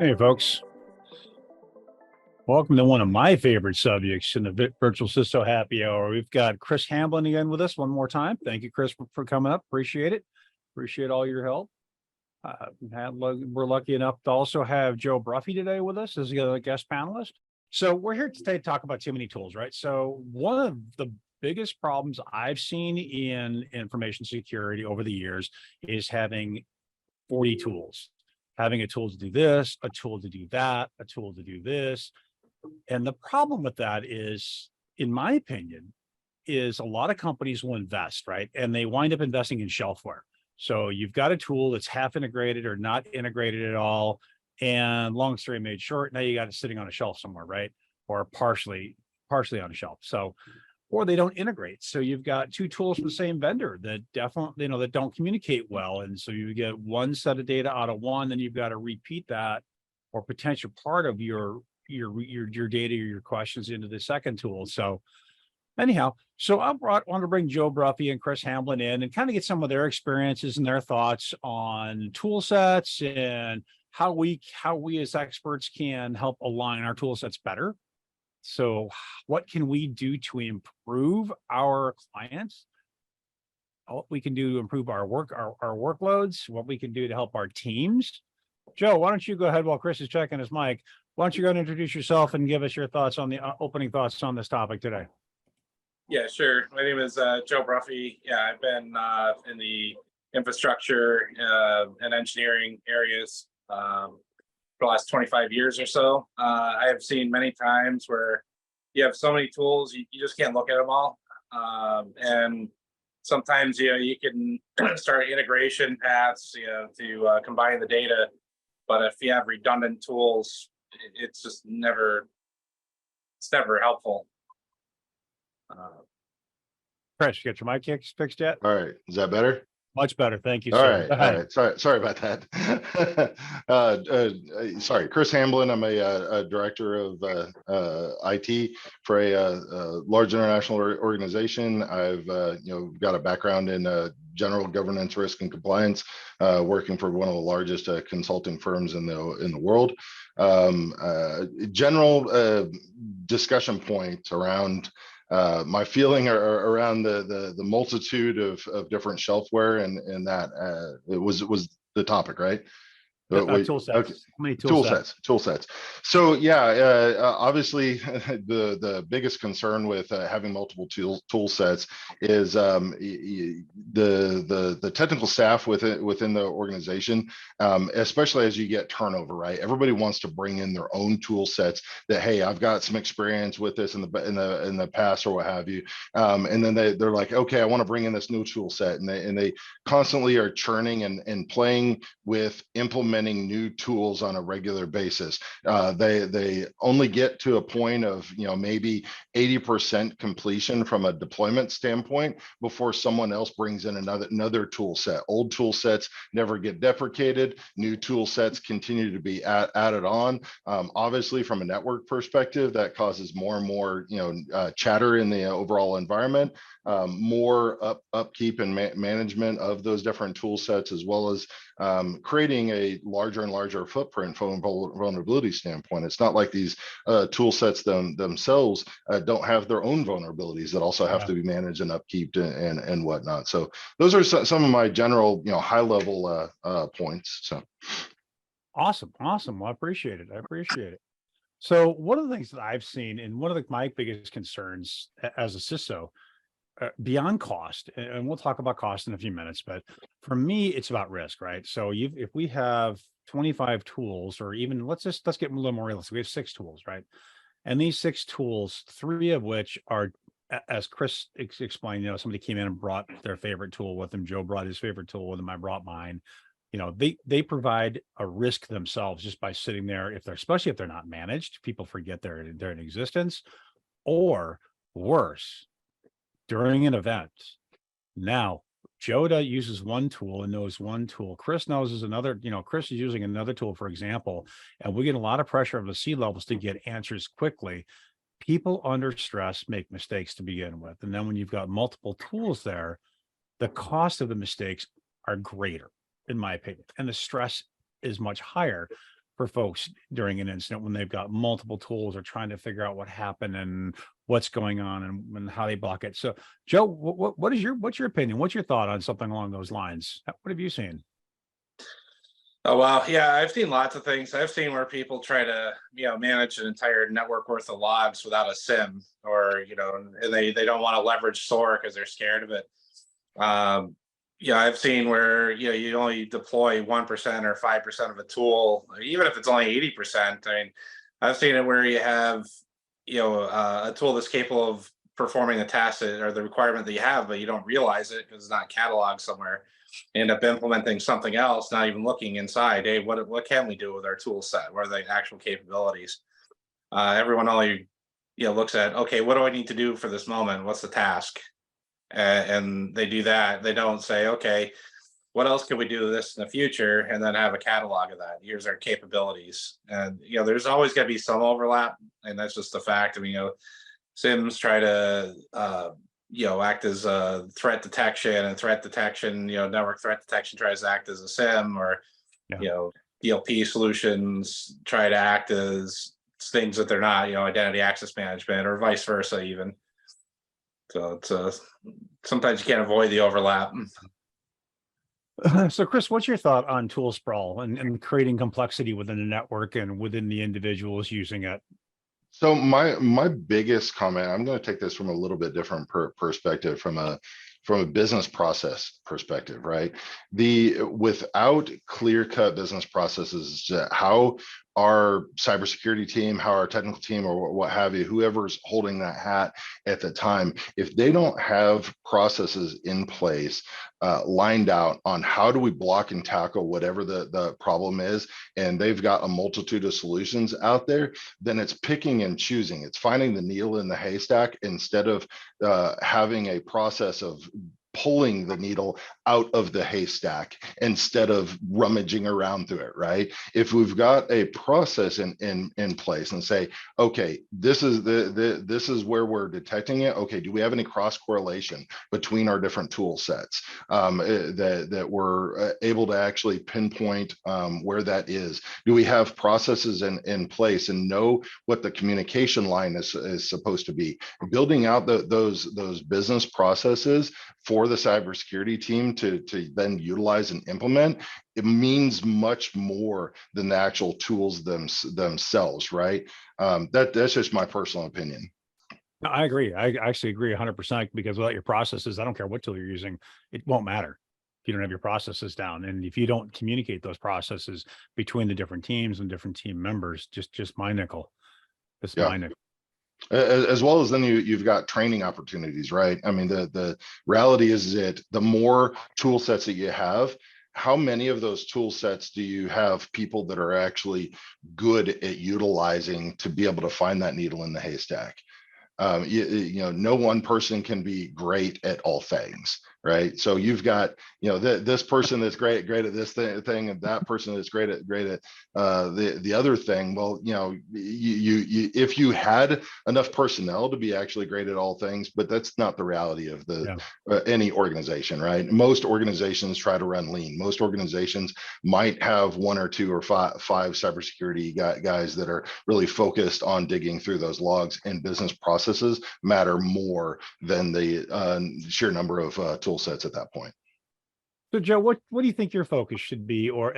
Hey, folks. Welcome to one of my favorite subjects in the Virtual CISO Happy Hour. We've got Chris Hamblin again with us one more time. Thank you, Chris, for coming up. Appreciate it. Appreciate all your help. We're lucky enough to also have Joe Bruffy today with us as a guest panelist. So we're here today to talk about too many tools, right? So one of the biggest problems I've seen in information security over the years is having 40 tools. Having a tool to do this, a tool to do that, a tool to do this. And the problem with that is, in my opinion, is a lot of companies will invest, right? And they wind up investing in shelfware. So you've got a tool that's half integrated or not integrated at all. And long story made short, now you got it sitting on a shelf somewhere, right? Or partially on a shelf. So, or they don't integrate. So you've got two tools from the same vendor that definitely, that don't communicate well. And so you get one set of data out of one, then you've got to repeat that or potential part of your data or your questions into the second tool. So anyhow, so I want to bring Joe Bruffy and Chris Hamblin in and kind of get some of their experiences and their thoughts on tool sets and how we as experts can help align our tool sets better. So what can we do to improve our clients? What we can do to improve our workloads, what we can do to help our teams. Joe, why don't you go ahead while Chris is checking his mic? Why don't you go and introduce yourself and give us your thoughts on the opening thoughts on this topic today? Yeah, sure. My name is Joe Bruffy. Yeah, I've been in the infrastructure and engineering areas for the last 25 years or so. I have seen many times where you have so many tools, you just can't look at them all. And sometimes, you can start integration paths, to combine the data. But if you have redundant tools, it's just never helpful. Chris, you got your mic fixed yet? All right. Is that better? Much better. Thank you, All sir. right. Sorry about that. Sorry, Chris Hamblin. I'm a director of IT for a large international organization. I've got a background in general governance, risk, and compliance, working for one of the largest consulting firms in the world. General discussion points around my feeling around the multitude of different shelfware and that it was the topic, right? Tool sets. Okay. How many Tool sets. So obviously the biggest concern with having multiple tool sets is the technical staff within the organization, especially as you get turnover, right? Everybody wants to bring in their own tool sets that, hey, I've got some experience with this in the past or what have you, and then they're like, okay, I want to bring in this new tool set, and they constantly are churning and playing with implementing new tools on a regular basis. They only get to a point of maybe 80% completion from a deployment standpoint before someone else brings in another tool set. Old tool sets never get deprecated. New tool sets continue to be added on. Obviously, from a network perspective, that causes more and more chatter in the overall environment. More upkeep and management of those different tool sets, as well as creating a larger and larger footprint from a vulnerability standpoint. It's not like these tool sets themselves don't have their own vulnerabilities that also have to be managed and upkeep and whatnot. So those are some of my general high level points. So awesome. Well, I appreciate it. So one of the things that I've seen, and one of my biggest concerns as a CISO, beyond cost, and we'll talk about cost in a few minutes, but for me, it's about risk, right? So if we have 25 tools, or even let's get a little more realistic. We have 6 tools, right? And these 6 tools, 3 of which are, as Chris explained, somebody came in and brought their favorite tool with them. Joe brought his favorite tool with him. I brought mine. They provide a risk themselves just by sitting there. Especially if they're not managed, people forget they're in existence, or worse, during an event. Now, Joda uses one tool and knows one tool. Chris knows is another, Chris is using another tool, for example, and we get a lot of pressure on the C-levels to get answers quickly. People under stress make mistakes to begin with. And then when you've got multiple tools there, the cost of the mistakes are greater, in my opinion, and the stress is much higher. for folks during an incident when they've got multiple tools or trying to figure out what happened and what's going on and how they block it. So, Joe, what's your opinion? What's your thought on something along those lines? What have you seen? Oh, wow. Yeah, I've seen lots of things. I've seen where people try to, manage an entire network worth of logs without a SIM, or, and they don't want to leverage SOAR because they're scared of it. I've seen where, you only deploy 1% or 5% of a tool, even if it's only 80%. I mean, I've seen it where you have, a tool that's capable of performing the task or the requirement that you have, but you don't realize it because it's not cataloged somewhere. End up implementing something else, not even looking inside. Hey, what can we do with our tool set? What are the actual capabilities? Everyone only looks at, okay, what do I need to do for this moment? What's the task? And they do that. They don't say, okay, what else can we do with this in the future? And then have a catalog of that. Here's our capabilities. And there's always going to be some overlap, and that's just the fact. I mean, SIMs try to act as a threat detection, and threat detection, network threat detection tries to act as a SIM, or DLP solutions try to act as things that they're not, identity access management, or vice versa even. So it's sometimes you can't avoid the overlap. So, Chris, what's your thought on tool sprawl and creating complexity within the network and within the individuals using it? So my biggest comment, I'm going to take this from a little bit different perspective, from a business process perspective, right? Without clear-cut business processes, how our cybersecurity team, how our technical team, or what have you, whoever's holding that hat at the time, if they don't have processes in place, lined out on how do we block and tackle whatever the problem is, and they've got a multitude of solutions out there, then it's picking and choosing. It's finding the needle in the haystack instead of having a process of pulling the needle out of the haystack instead of rummaging around through it, right? If we've got a process in place and say, okay, this is where we're detecting it. Okay, do we have any cross correlation between our different tool sets that we're able to actually pinpoint where that is? Do we have processes in place and know what the communication line is supposed to be? Building out those business processes for the cybersecurity team to then utilize and implement, it means much more than the actual tools themselves, right? That's just my personal opinion. No, I agree. I actually agree 100%, because without your processes, I don't care what tool you're using, it won't matter if you don't have your processes down. And if you don't communicate those processes between the different teams and different team members, just my nickel. It's my nickel. As well as then you've got training opportunities, right? I mean, the reality is that the more tool sets that you have, how many of those tool sets do you have people that are actually good at utilizing to be able to find that needle in the haystack? No one person can be great at all things, right? So you've got, this person that's great at this thing, and that person that's great at the other thing. Well, you if you had enough personnel to be actually great at all things, but that's not the reality of any organization, right? Most organizations try to run lean. Most organizations might have one or two or five cybersecurity guys that are really focused on digging through those logs, and business processes matter more than the sheer number of tool sets at that point. So, Joe, what do you think your focus should be, or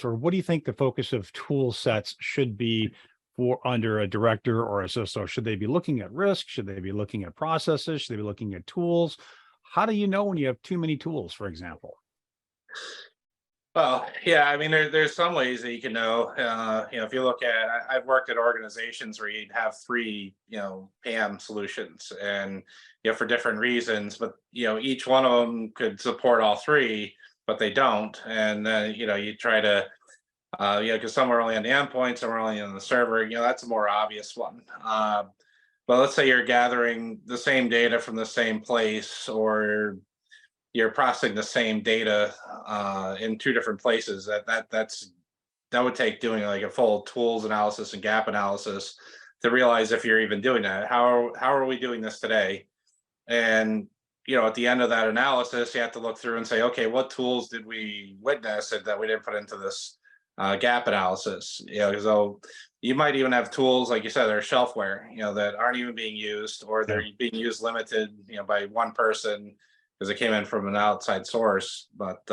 what do you think the focus of tool sets should be for under a director or a CISO? Should they be looking at risk? Should they be looking at processes? Should they be looking at tools? How do you know when you have too many tools, for example? Well, yeah, I mean, there's some ways that you can know. If you look at, I've worked at organizations where you'd have three, PAM solutions, and for different reasons, but each one of them could support all three, but they don't. And then you try to, because some are only on the endpoint, some are only on the server. That's a more obvious one. But let's say you're gathering the same data from the same place, or you're processing the same data in two different places. That would take doing like a full tools analysis and gap analysis to realize if you're even doing that. How are we doing this today? And at the end of that analysis, you have to look through and say, okay, what tools did we witness that we didn't put into this gap analysis. So you might even have tools, like you said, that are shelfware, that aren't even being used, or they're being used limited, by one person because it came in from an outside source. But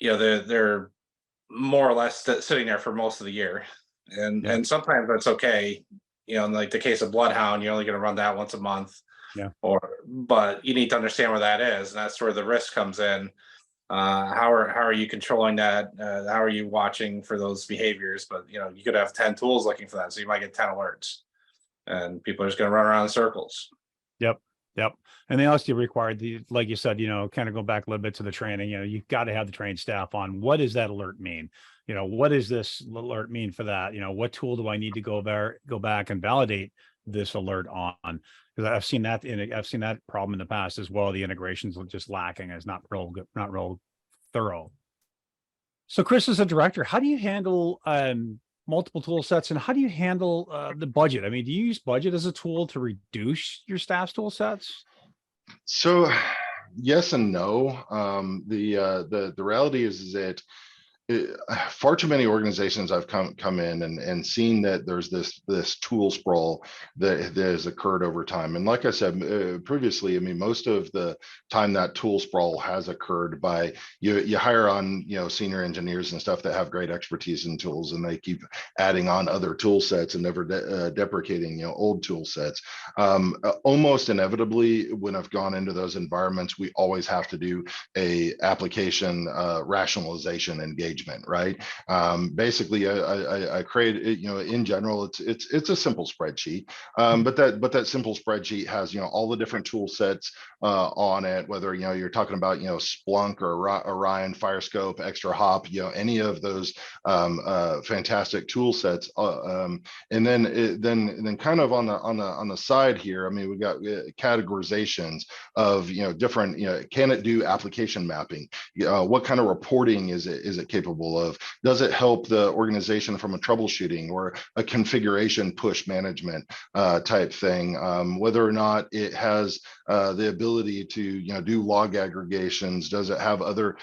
they're more or less sitting there for most of the year, and sometimes that's okay. In like the case of Bloodhound, you're only going to run that once a month. But you need to understand where that is, and that's where the risk comes in. How are you controlling that? How are you watching for those behaviors? But you could have 10 tools looking for that, so you might get 10 alerts, and people are just going to run around in circles. Yep. And they also require like you said, kind of go back a little bit to the training. You've got to have the trained staff on what does that alert mean? What does this alert mean for that? What tool do I need to go back and validate this alert on? Because I've seen that problem in the past as well. The integrations are just lacking, is not real good, not real thorough. So Chris, as a director, how do you handle multiple tool sets, and how do you handle the budget? I mean, do you use budget as a tool to reduce your staff's tool sets? So yes and no. The reality is that far too many organizations I've come in and seen that there's this tool sprawl that has occurred over time. And like I said previously, I mean, most of the time that tool sprawl has occurred by you hire on senior engineers and stuff that have great expertise in tools, and they keep adding on other tool sets and never deprecating old tool sets. Almost inevitably, when I've gone into those environments, we always have to do a application rationalization engagement. Right. Basically, I create, in general, it's a simple spreadsheet, but that simple spreadsheet has, all the different tool sets on it, whether, you're talking about, Splunk or Orion, Firescope, Extra Hop, any of those fantastic tool sets. And then kind of on the side here, I mean, we got categorizations of, different, can it do application mapping? What kind of reporting is it capable of? Does it help the organization from a troubleshooting or a configuration push management type thing? Whether or not it has the ability to do log aggregations? Does it have other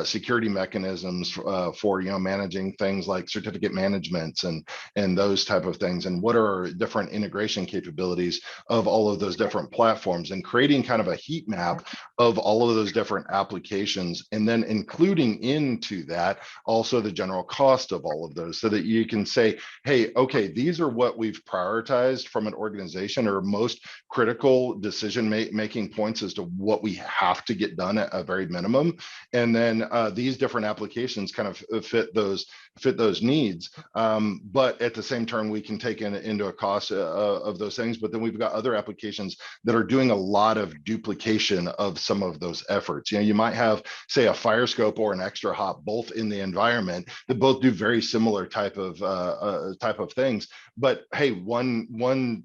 security mechanisms for managing things like certificate managements and those type of things? And what are different integration capabilities of all of those different platforms? And creating kind of a heat map of all of those different applications, and then including into that also the general cost of all of those, so that you can say, hey, okay, these are what we've prioritized from an organization, or most critical decision making points as to what we have to get done at a very minimum. And then these different applications kind of fit those needs. But at the same time, we can take into a cost of those things. But then we've got other applications that are doing a lot of duplication of some of those efforts. You might have, say, a Firescope or an Extra Hop both in the environment that both do very similar type of things. But hey, one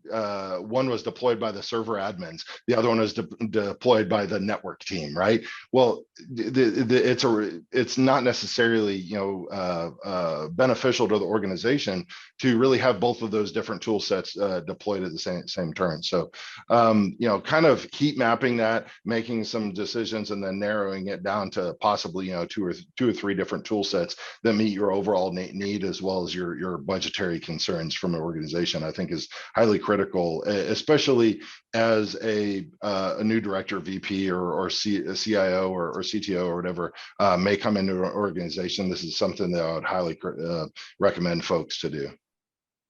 was deployed by the server admins, the other one was deployed by the network team, right? Well, it's not necessarily beneficial to the organization to really have both of those different tool sets deployed at the same turn. So kind of heat mapping that, making some decisions, and then narrowing it down to possibly two or three different tool sets that meet your overall need, as well as your budgetary concerns from an organization, I think is highly critical, especially as a new director, VP, or CIO or CTO or whatever may come into an organization. This is something that I would highly recommend folks to do.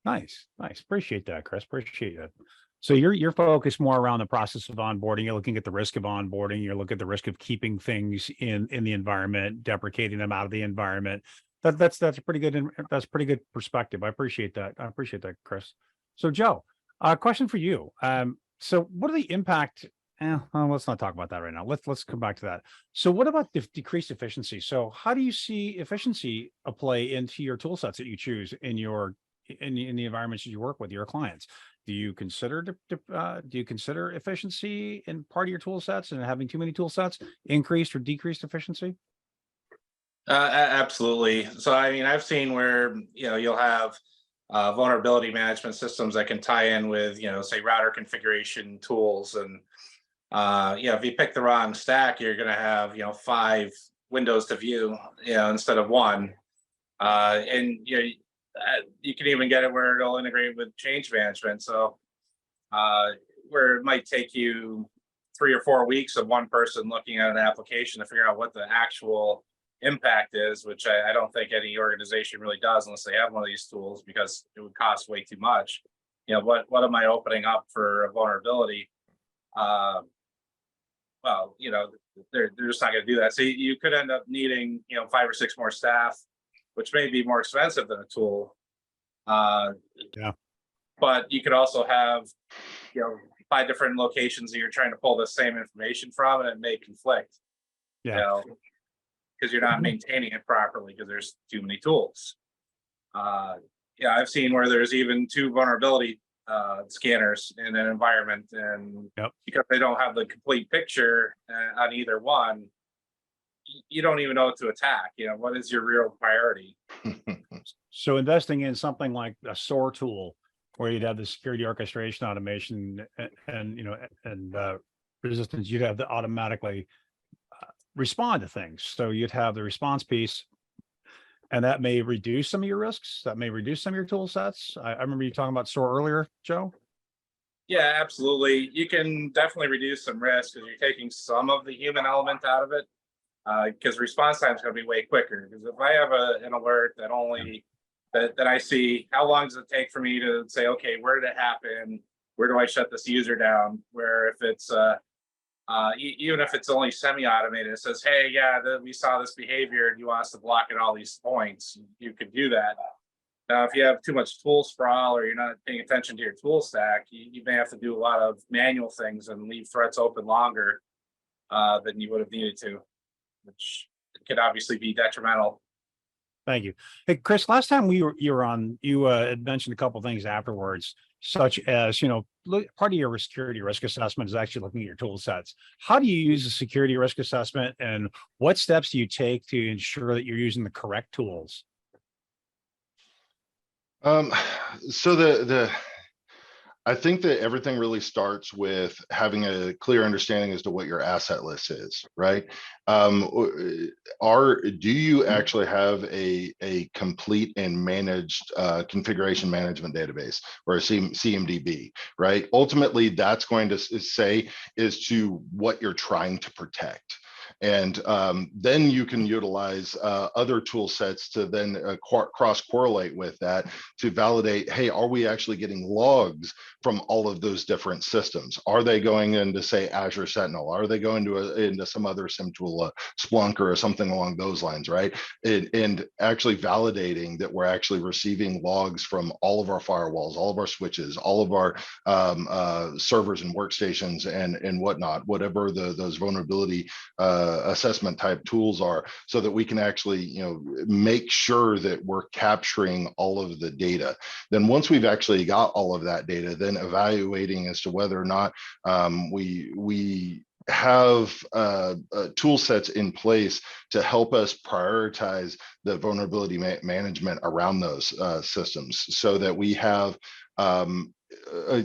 Nice. Appreciate that, Chris. Appreciate that. So you're focused more around the process of onboarding. You're looking at the risk of onboarding. You're looking at the risk of keeping things in the environment, deprecating them out of the environment. That's a pretty good perspective. I appreciate that. Chris. So Joe, question for you. So what are the impact? Well, let's not talk about that right now. Let's come back to that. So what about the decreased efficiency? So how do you see efficiency play into your tool sets that you choose in the environments that you work with your clients? Do you consider efficiency in part of your tool sets, and having too many tool sets increased or decreased efficiency? Absolutely. So I mean, I've seen where you'll have vulnerability management systems that can tie in with say router configuration tools, and if you pick the wrong stack, you're going to have 5 windows to view instead of one. And you can even get it where it'll integrate with change management. So where it might take you 3 or 4 weeks of one person looking at an application to figure out what the actual impact is, which I don't think any organization really does unless they have one of these tools, because it would cost way too much. What am I opening up for a vulnerability? Well, they're just not going to do that. So you could end up needing 5 or 6 more staff, which may be more expensive than a tool. Yeah. But you could also have 5 different locations that you're trying to pull the same information from, and it may conflict. Yeah. Because you're not maintaining it properly because there's too many tools. I've seen where there's even 2 vulnerability scanners in an environment, and because they don't have the complete picture on either one, you don't even know what to attack. What is your real priority? So investing in something like a SOAR tool, where you'd have the security orchestration automation and resistance, you'd have to automatically respond to things. So you'd have the response piece, and that may reduce some of your risks. That may reduce some of your tool sets. I remember you talking about SOAR earlier, Joe. Yeah, absolutely. You can definitely reduce some risk because you're taking some of the human element out of it. Because response time is going to be way quicker. Because if I have an alert that only that I see, how long does it take for me to say, okay, where did it happen? Where do I shut this user down? Where if it's even if it's only semi-automated, it says, hey, we saw this behavior and you want us to block at all these points, you could do that. Now, if you have too much tool sprawl or you're not paying attention to your tool stack, you may have to do a lot of manual things and leave threats open longer than you would have needed to, which could obviously be detrimental. Thank you. Hey, Chris, last time you were on, you had mentioned a couple of things afterwards, such as, part of your security risk assessment is actually looking at your tool sets. How do you use a security risk assessment, and what steps do you take to ensure that you're using the correct tools? So I think that everything really starts with having a clear understanding as to what your asset list is, right? Do you actually have a complete and managed configuration management database, or a CMDB, right? Ultimately, that's going to say is to what you're trying to protect. And then you can utilize other tool sets to then cross correlate with that to validate, hey, are we actually getting logs from all of those different systems? Are they going into, say, Azure Sentinel? Are they going into some other SIM tool, Splunk or something along those lines, right? And actually validating that we're actually receiving logs from all of our firewalls, all of our switches, all of our servers and workstations and whatnot, whatever those vulnerability assessment type tools are, so that we can actually make sure that we're capturing all of the data. Then once we've actually got all of that data, then evaluating as to whether or not we have tool sets in place to help us prioritize the vulnerability management around those systems, so that we have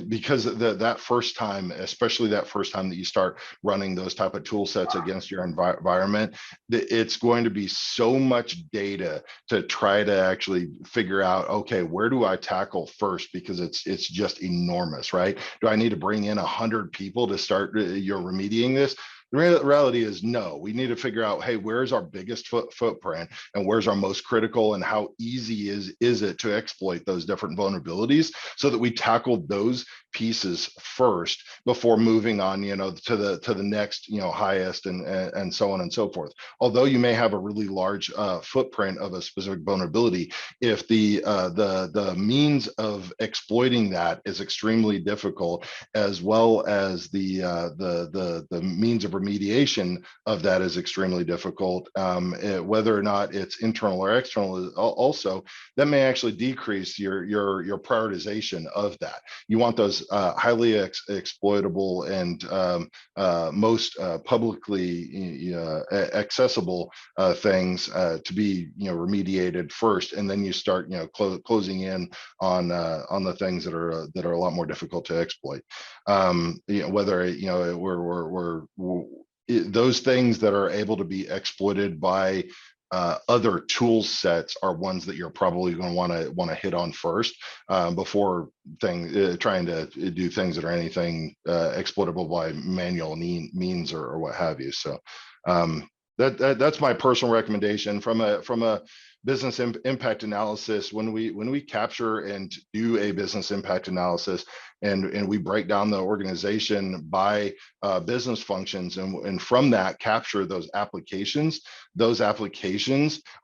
because that first time, especially that first time that you start running those type of tool sets against your environment, it's going to be so much data to try to actually figure out, okay, where do I tackle first? Because it's just enormous, right? Do I need to bring in 100 people to start you're remediating this? The reality is no. We need to figure out, hey, where's our biggest footprint and where's our most critical, and how easy is it to exploit those different vulnerabilities, so that we tackle those pieces first before moving on, to the next, highest and so on and so forth. Although you may have a really large footprint of a specific vulnerability, if the means of exploiting that is extremely difficult, as well as the means of remediation of that is extremely difficult, whether or not it's internal or external, also that may actually decrease your prioritization of that. You want those highly exploitable and most publicly accessible things to be remediated first, and then you start closing in on the things that are a lot more difficult to exploit. Whether we're those things that are able to be exploited by other tool sets are ones that you're probably going to want to hit on first before trying to do things that are anything exploitable by manual means or what have you. So that's my personal recommendation from a business impact analysis. When we capture and do a business impact analysis and we break down the organization by business functions, and from that capture those applications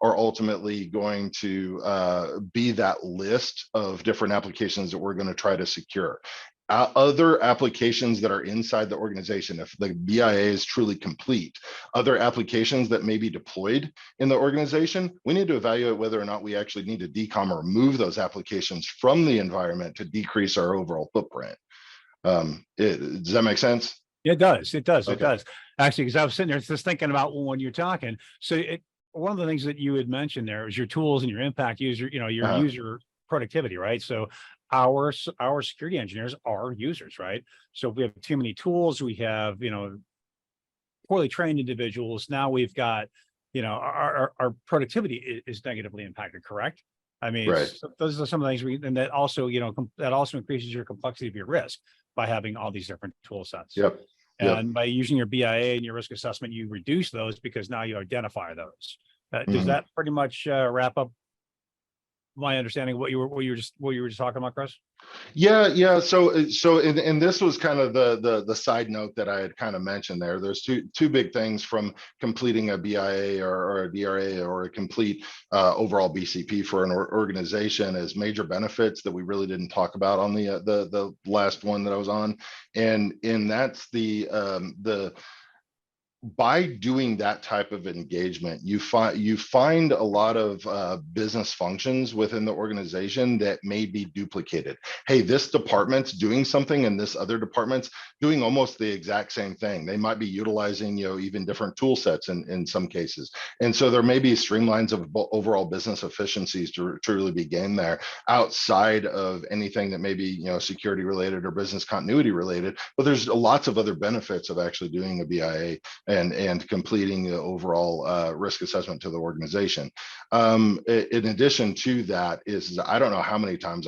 are ultimately going to be that list of different applications that we're going to try to secure. Other applications that are inside the organization, if the BIA is truly complete, other applications that may be deployed in the organization, we need to evaluate whether or not we actually need to decom or remove those applications from the environment to decrease our overall footprint. Does that make sense? It does. It does. It Okay. does. Actually, because I was sitting there just thinking about when you're talking. So one of the things that you had mentioned there is your tools and your impact user, your user productivity, right? So our security engineers are users, right? So if we have too many tools, we have, poorly trained individuals. Now we've got, our productivity is negatively impacted, correct? I mean, Right. those are some of the things and that also, that also increases your complexity of your risk by having all these different tool sets. Yep. And by using your BIA and your risk assessment, you reduce those because now you identify those. Does that pretty much wrap up my understanding of what you were just talking about, Chris? Yeah. So and this was kind of the side note that I had kind of mentioned there. There's two big things from completing a BIA or a DRA or a complete overall BCP for an organization as major benefits that we really didn't talk about on the last one that I was on, and that's the by doing that type of engagement, you find a lot of business functions within the organization that may be duplicated. Hey, this department's doing something and this other department's doing almost the exact same thing. They might be utilizing, even different tool sets in some cases. And so there may be streamlines of overall business efficiencies to truly be gained there outside of anything that may be, security related or business continuity related. But there's lots of other benefits of actually doing a BIA and completing the overall risk assessment to the organization. In addition to that is, I don't know how many times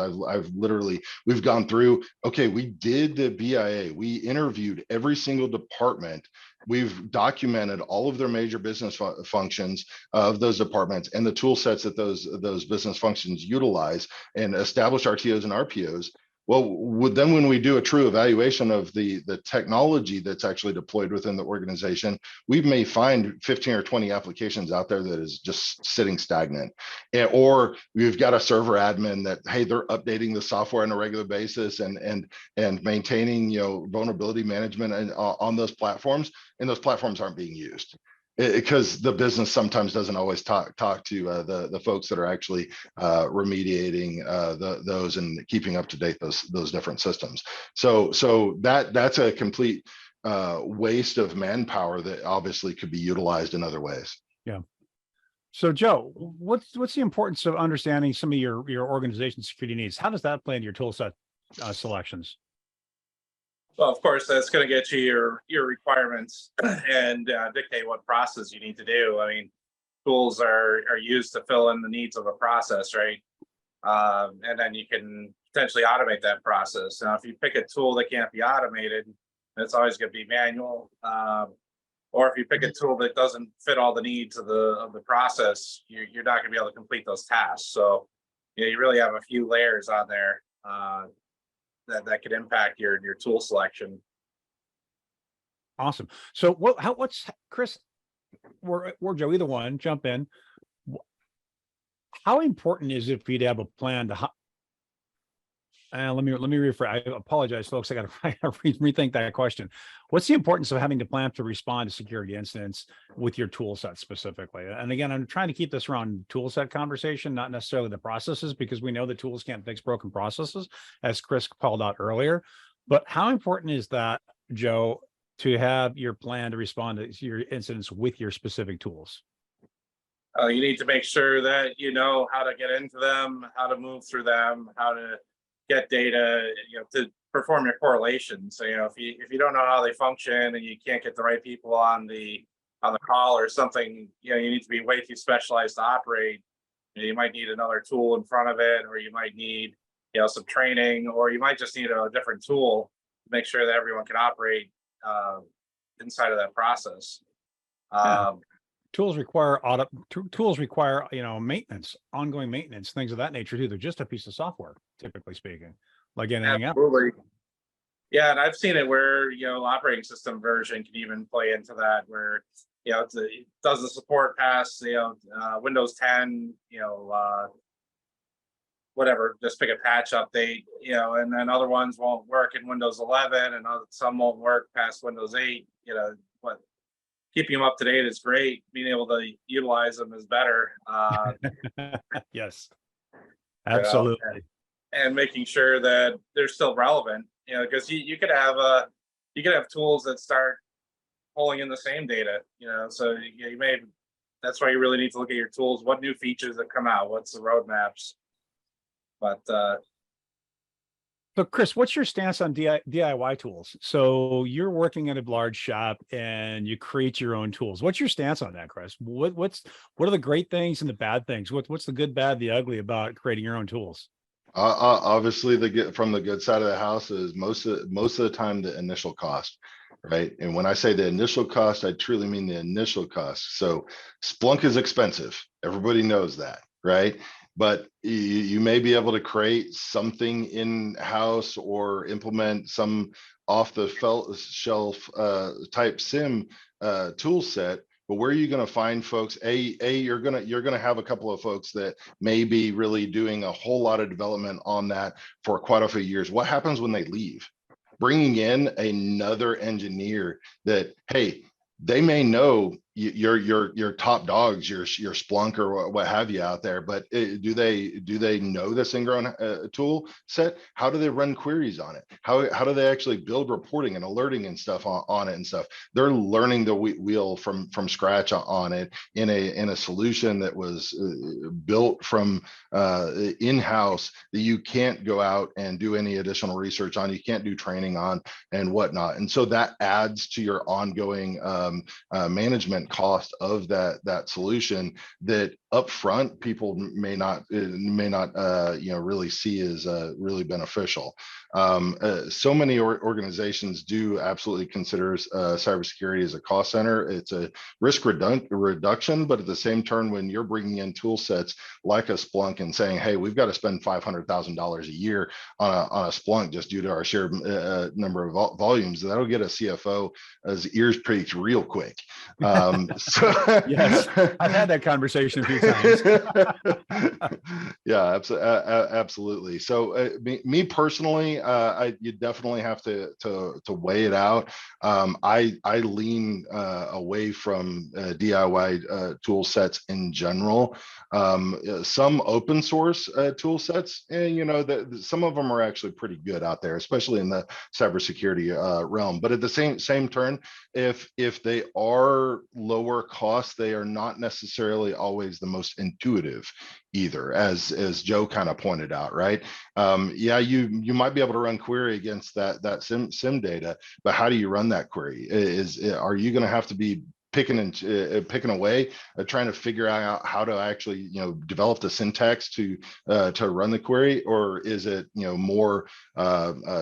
we've gone through, okay, we did the BIA, we interviewed every single department, we've documented all of their major business functions of those departments and the tool sets that those business functions utilize and established RTOs and RPOs. Well, then when we do a true evaluation of the technology that's actually deployed within the organization, we may find 15 or 20 applications out there that is just sitting stagnant. Or we've got a server admin that, hey, they're updating the software on a regular basis and maintaining, vulnerability management on those platforms, and those platforms aren't being used. Because the business sometimes doesn't always talk to the folks that are actually remediating those and keeping up to date those different systems. So that's a complete waste of manpower that obviously could be utilized in other ways. Yeah. So Joe, what's the importance of understanding some of your organization security needs? How does that play into your tool set selections? Well, of course, that's going to get you your requirements and dictate what process you need to do. I mean, tools are used to fill in the needs of a process, right? And then you can potentially automate that process. Now, if you pick a tool that can't be automated, it's always going to be manual. Or if you pick a tool that doesn't fit all the needs of the process, you're not going to be able to complete those tasks. So, you really have a few layers on there. That could impact your tool selection. Awesome. So what's Chris or Joe, either one, jump in. How important is it for you to have a plan to let me rephrase. I apologize, folks. I got to rethink that question. What's the importance of having to plan to respond to security incidents with your tool set specifically? And again, I'm trying to keep this around tool set conversation, not necessarily the processes, because we know the tools can't fix broken processes, as Chris called out earlier. But how important is that, Joe, to have your plan to respond to your incidents with your specific tools? You need to make sure that you know how to get into them, how to move through them, how to get data, to perform your correlations. So, if you don't know how they function and you can't get the right people on the on the call or something, you need to be way too specialized to operate. You might need another tool in front of it, or you might need, some training, or you might just need a different tool to make sure that everyone can operate inside of that process. Yeah. Tools require tools require, maintenance, ongoing maintenance, things of that nature too. They're just a piece of software, typically speaking, like anything else. Absolutely. Yeah, and I've seen it where, operating system version can even play into that, where, it doesn't support past, Windows 10, whatever, just pick a patch update, and then other ones won't work in Windows 11, and some won't work past Windows 8, but keeping them up to date is great. Being able to utilize them is better. Yes, absolutely. And making sure that they're still relevant, because you could have tools that start pulling in the same data, so you may, that's why you really need to look at your tools. What new features have come out? What's the roadmaps? But So Chris, what's your stance on DIY tools? So you're working at a large shop and you create your own tools. What's your stance on that, Chris? What are the great things and the bad things? What's the good, bad, the ugly about creating your own tools? Obviously, from the good side of the house is most of the time the initial cost, right? And when I say the initial cost, I truly mean the initial cost. So Splunk is expensive. Everybody knows that, right? But you may be able to create something in-house or implement some off-the-shelf type SIM tool set. But where are you going to find folks? You're gonna have a couple of folks that may be really doing a whole lot of development on that for quite a few years. What happens when they leave? Bringing in another engineer that, hey, they may know your top dogs, your Splunk or what have you out there, but do they know this ingrown tool set? How do they run queries on it? How do they actually build reporting and alerting and stuff on it and stuff? They're learning the wheel from scratch on it in a solution that was built from in-house, that you can't go out and do any additional research on, you can't do training on and whatnot. And so that adds to your ongoing management cost of that solution that upfront people may not really see as really beneficial. So many organizations do absolutely consider cybersecurity as a cost center. It's a risk reduction, but at the same turn, when you're bringing in tool sets like a Splunk and saying, hey, we've got to spend $500,000 a year on a Splunk just due to our shared number of volumes, that'll get a CFO's ears pricked real quick. So yes, I've had that conversation a few times. Yeah, absolutely. So me personally, you definitely have to weigh it out. I lean away from DIY tool sets in general. Some open source tool sets, and some of them are actually pretty good out there, especially in the cybersecurity realm. But at the same turn, if they are lower cost, they are not necessarily always the most intuitive either, as Joe kind of pointed out, right? Yeah, you might be able to run query against that SIM data, but how do you run that query? Are you going to have to be picking away, trying to figure out how to actually develop the syntax to run the query, or is it more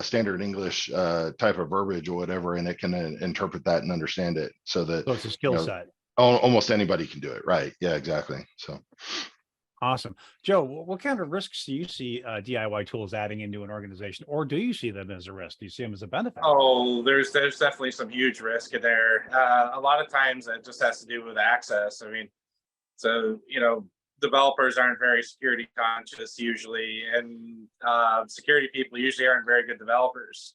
standard English type of verbiage or whatever, and it can interpret that and understand it so that it's a skill set. Almost anybody can do it, right? Yeah, exactly. So awesome. Joe, what kind of risks do you see DIY tools adding into an organization, or do you see them as a risk? Do you see them as a benefit? Oh, there's definitely some huge risk in there. A lot of times it just has to do with access. I mean, so developers aren't very security conscious usually, and security people usually aren't very good developers.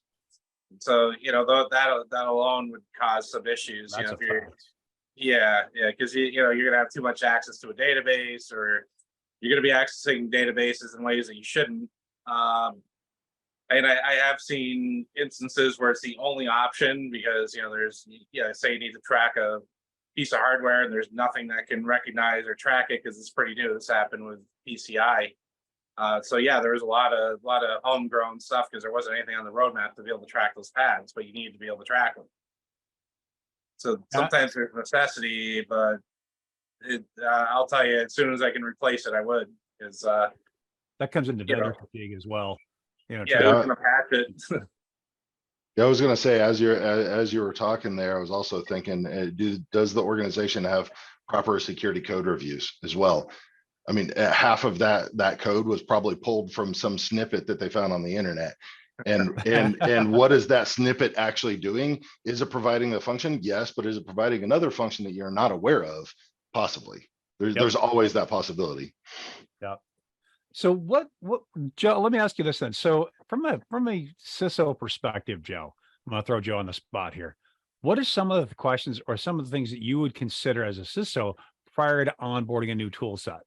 So that alone would cause some issues. That's if you're because you're gonna have too much access to a database, or you're going to be accessing databases in ways that you shouldn't. And I have seen instances where it's the only option because, there's, say you need to track a piece of hardware and there's nothing that can recognize or track it because it's pretty new. This happened with PCI. So yeah, there was a lot of homegrown stuff because there wasn't anything on the roadmap to be able to track those paths, but you needed to be able to track them. So Yeah. sometimes there's necessity, but I'll tell you, as soon as I can replace it, I would. Because That comes into You know. vendor fatigue as well. yeah, trying- who's gonna patch it? Yeah, I was going to say, as you were talking there, I was also thinking, does the organization have proper security code reviews as well? I mean, half of that code was probably pulled from some snippet that they found on the internet. And what is that snippet actually doing? Is it providing a function? Yes, but is it providing another function that you're not aware of? Possibly. There's always that possibility. Yeah. So what, Joe, let me ask you this then. So from a CISO perspective, Joe, I'm going to throw Joe on the spot here. What are some of the questions or some of the things that you would consider as a CISO prior to onboarding a new tool set?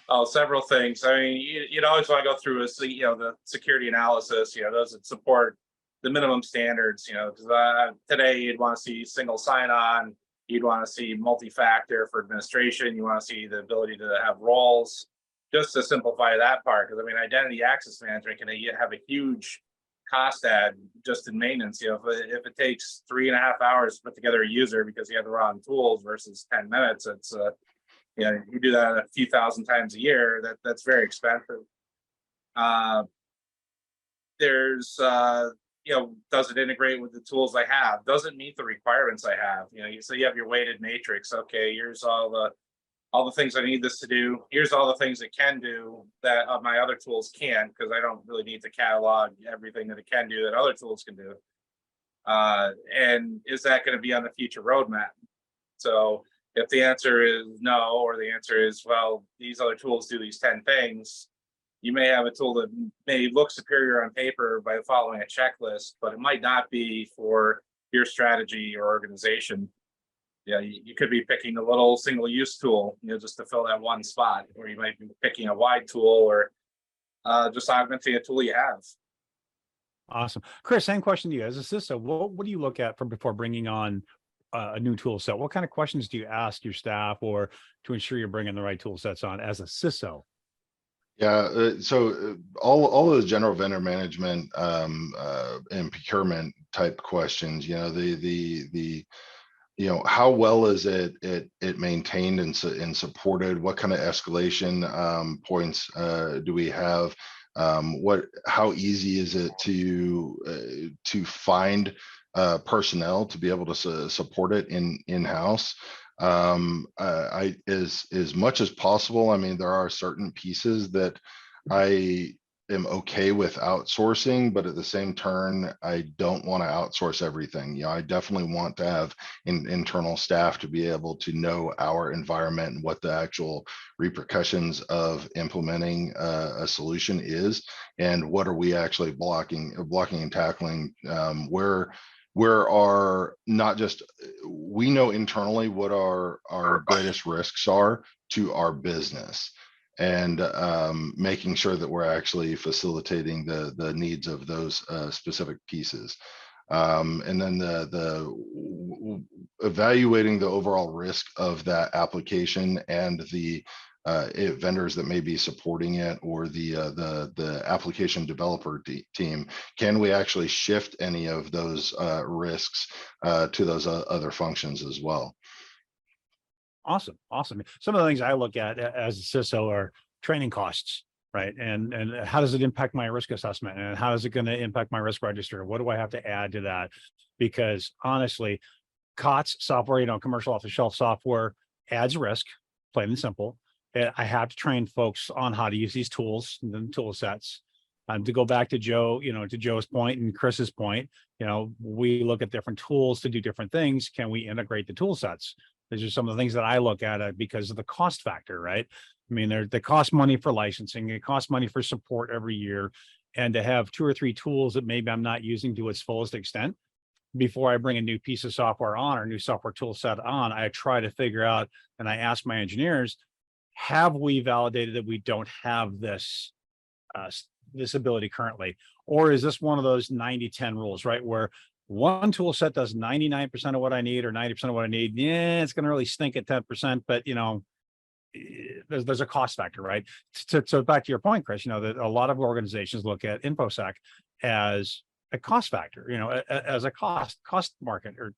Oh, several things. I mean, you'd always want to go through the security analysis, those that support the minimum standards, because today you'd want to see single sign-on, you'd want to see multi-factor for administration, you want to see the ability to have roles, just to simplify that part. Because I mean, identity access management can have a huge cost add just in maintenance. If it takes 3.5 hours to put together a user because you have the wrong tools versus 10 minutes, it's you do that a few thousand times a year. That's very expensive. There's does it integrate with the tools I have? Does it meet the requirements I have? So you have your weighted matrix. Okay, here's all the things I need this to do. Here's all the things it can do that my other tools can't, because I don't really need to catalog everything that it can do that other tools can do. And is that going to be on the future roadmap? So if the answer is no, or the answer is, well, these other tools do these 10 things, you may have a tool that may look superior on paper by following a checklist, but it might not be for your strategy or organization. You could be picking a little single-use tool, just to fill that one spot, or you might be picking a wide tool, or just augmenting a tool you have. Awesome. Chris, same question to you. As a CISO, what do you look at before bringing on a new tool set? What kind of questions do you ask your staff or to ensure you're bringing the right tool sets on as a CISO? Yeah, so all of the general vendor management and procurement type questions, how well is it maintained and supported? What kind of escalation points do we have? How easy is it to find personnel to be able to support it in-house? As much as possible, I mean, there are certain pieces that I am okay with outsourcing, but at the same turn, I don't want to outsource everything. I definitely want to have internal staff to be able to know our environment and what the actual repercussions of implementing a solution is, and what are we actually blocking and tackling, where are not just, we know internally what our greatest risks are to our business, and making sure that we're actually facilitating the needs of those specific pieces. And then the evaluating the overall risk of that application and the vendors that may be supporting it, or the application developer team. Can we actually shift any of those risks to those other functions as well? Awesome. Some of the things I look at as a CISO are training costs, right? And how does it impact my risk assessment? And how is it going to impact my risk register? What do I have to add to that? Because honestly, COTS software, commercial off-the-shelf software adds risk, plain and simple. I have to train folks on how to use these tools and the tool sets. To go back to Joe, to Joe's point and Chris's point, we look at different tools to do different things. Can we integrate the tool sets? These are some of the things that I look at because of the cost factor, right? I mean, they cost money for licensing, it costs money for support every year. And to have 2 or 3 tools that maybe I'm not using to its fullest extent, before I bring a new piece of software on or a new software tool set on, I try to figure out, and I ask my engineers, have we validated that we don't have this ability currently? Or is this one of those 90-10 rules, right? Where one tool set does 99% of what I need or 90% of what I need. Yeah, it's going to really stink at 10%, but there's a cost factor, right? So back to your point, Chris, that a lot of organizations look at InfoSec as a cost factor, as a cost market or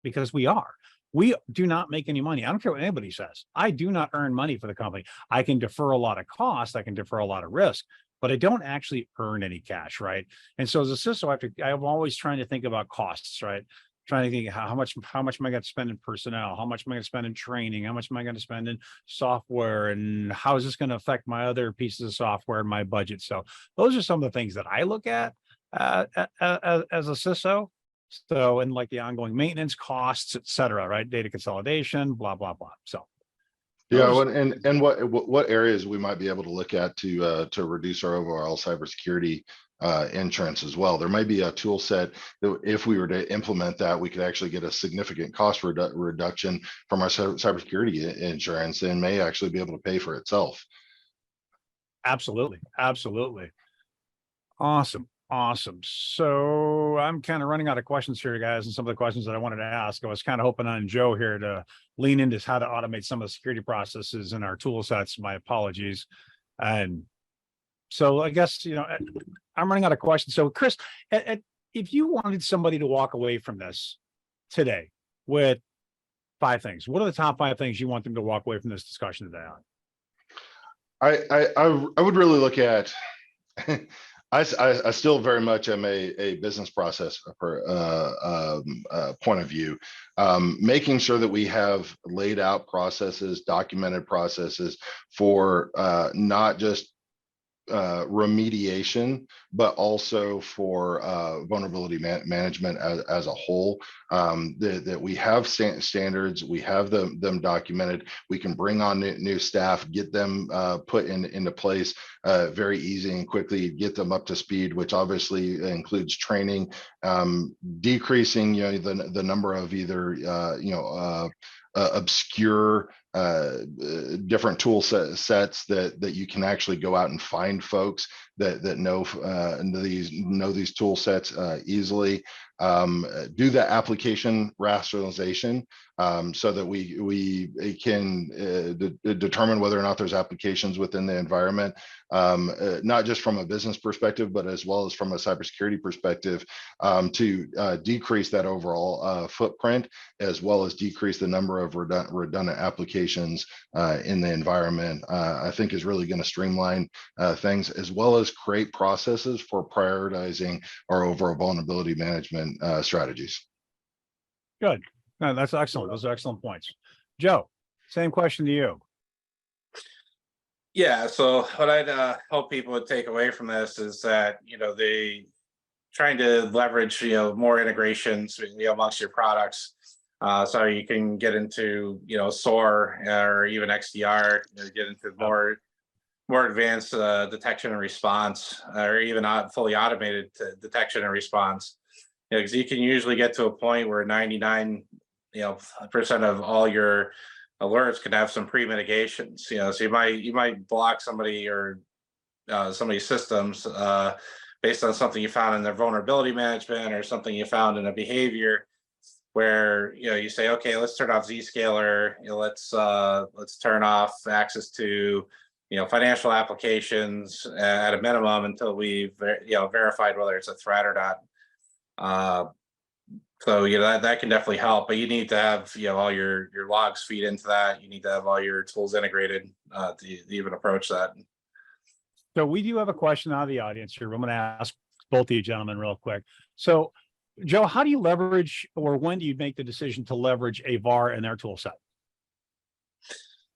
because we are. We do not make any money. I don't care what anybody says. I do not earn money for the company. I can defer a lot of cost. I can defer a lot of risk, but I don't actually earn any cash, right? And so as a CISO, I'm always trying to think about costs, right? Trying to think how much am I going to spend in personnel? How much am I going to spend in training? How much am I going to spend in software? And how is this going to affect my other pieces of software and my budget? So those are some of the things that I look at as a CISO. So, and like the ongoing maintenance costs, et cetera, right? Data consolidation, blah, blah, blah. So. Yeah, those- and what areas we might be able to look at to reduce our overall cybersecurity insurance as well. There might be a tool set that if we were to implement that, we could actually get a significant cost reduction from our cybersecurity insurance and may actually be able to pay for itself. Absolutely. Absolutely. Awesome. Awesome. So I'm kind of running out of questions here, guys, and some of the questions that I wanted to ask. I was kind of hoping on Joe here to lean into how to automate some of the security processes in our tool sets. My apologies. And so I guess, I'm running out of questions. So Chris, if you wanted somebody to walk away from this today with 5 things, what are the top 5 things you want them to walk away from this discussion today on? I would really look at I still very much am a business process point of view, making sure that we have laid out processes, documented processes for not just remediation, but also for vulnerability management as a whole. That we have standards, we have them documented. We can bring on new staff, get them put into place very easy and quickly, get them up to speed, which obviously includes training, decreasing the number of either obscure different tool sets that you can actually go out and find folks that know these tool sets easily. Do the application rationalization so that we can determine whether or not there's applications within the environment, not just from a business perspective, but as well as from a cybersecurity perspective, to decrease that overall footprint, as well as decrease the number of redundant applications in the environment. I think is really going to streamline things, as well as create processes for prioritizing our overall vulnerability management strategies. Good. No, that's excellent. Those are excellent points. Joe, same question to you. Yeah, so what I'd hope people would take away from this is that, they trying to leverage, more integrations, amongst your products. So you can get into, SOAR or even XDR, get into more advanced detection and response, or even not fully automated detection and response. Because you can usually get to a point where 99% of all your alerts can have some pre-mitigations. So you might block somebody or somebody's systems based on something you found in their vulnerability management or something you found in a behavior where you say, okay, let's turn off Zscaler, let's turn off access to financial applications at a minimum until we've verified whether it's a threat or not. So that can definitely help, but you need to have all your logs feed into that. You need to have all your tools integrated to even approach that. So we do have a question out of the audience here. I'm going to ask both of you gentlemen real quick. So Joe, how do you leverage, or when do you make the decision to leverage a VAR in their tool set?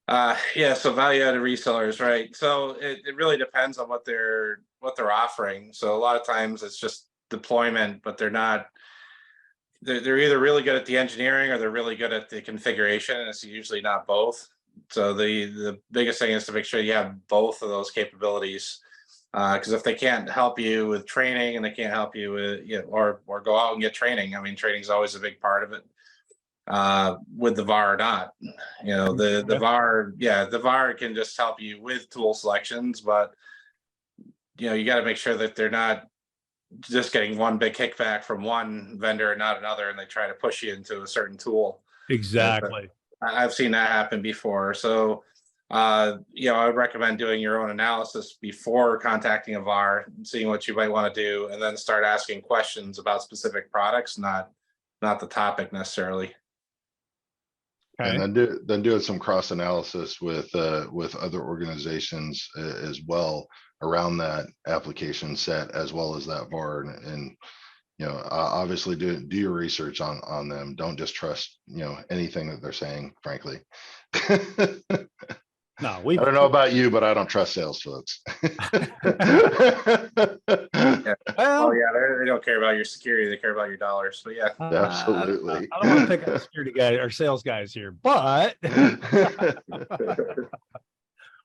So value-added resellers, right? So it really depends on what they're offering. So a lot of times it's just deployment, but they're either really good at the engineering or they're really good at the configuration, and it's usually not both. So the biggest thing is to make sure you have both of those capabilities, because if they can't help you with training and they can't help you with or go out and get training. I mean, training is always a big part of it. With the VAR or not, the VAR, the VAR can just help you with tool selections, but you got to make sure that they're not just getting one big kickback from one vendor and not another, and they try to push you into a certain tool. Exactly. I've seen that happen before. So, I would recommend doing your own analysis before contacting a VAR, seeing what you might want to do, and then start asking questions about specific products, not not the topic necessarily. Okay. And then doing some cross analysis with other organizations as well around that application set as well as that VAR, and obviously do your research on them. Don't just trust anything that they're saying, frankly. No, I don't know about you, but I don't trust sales folks. Oh yeah, they don't care about your security; they care about your dollars. So yeah, Absolutely. I don't want to pick on the security guy or sales guys here, but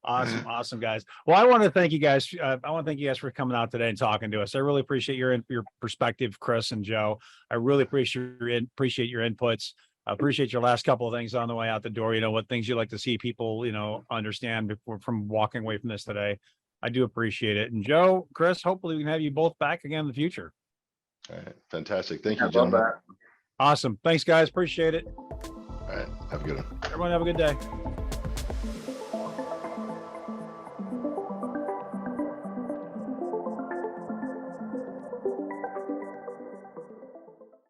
awesome guys. Well, I want to thank you guys. I want to thank you guys for coming out today and talking to us. I really appreciate your perspective, Chris and Joe. I really appreciate your inputs. I appreciate your last couple of things on the way out the door. What things you like to see people, understand before from walking away from this today. I do appreciate it. And Joe, Chris, hopefully we can have you both back again in the future. All right. Fantastic. Thank I you, love gentlemen. that. Awesome. Thanks, guys. Appreciate it. All right. Have a good one. Everyone have a good day.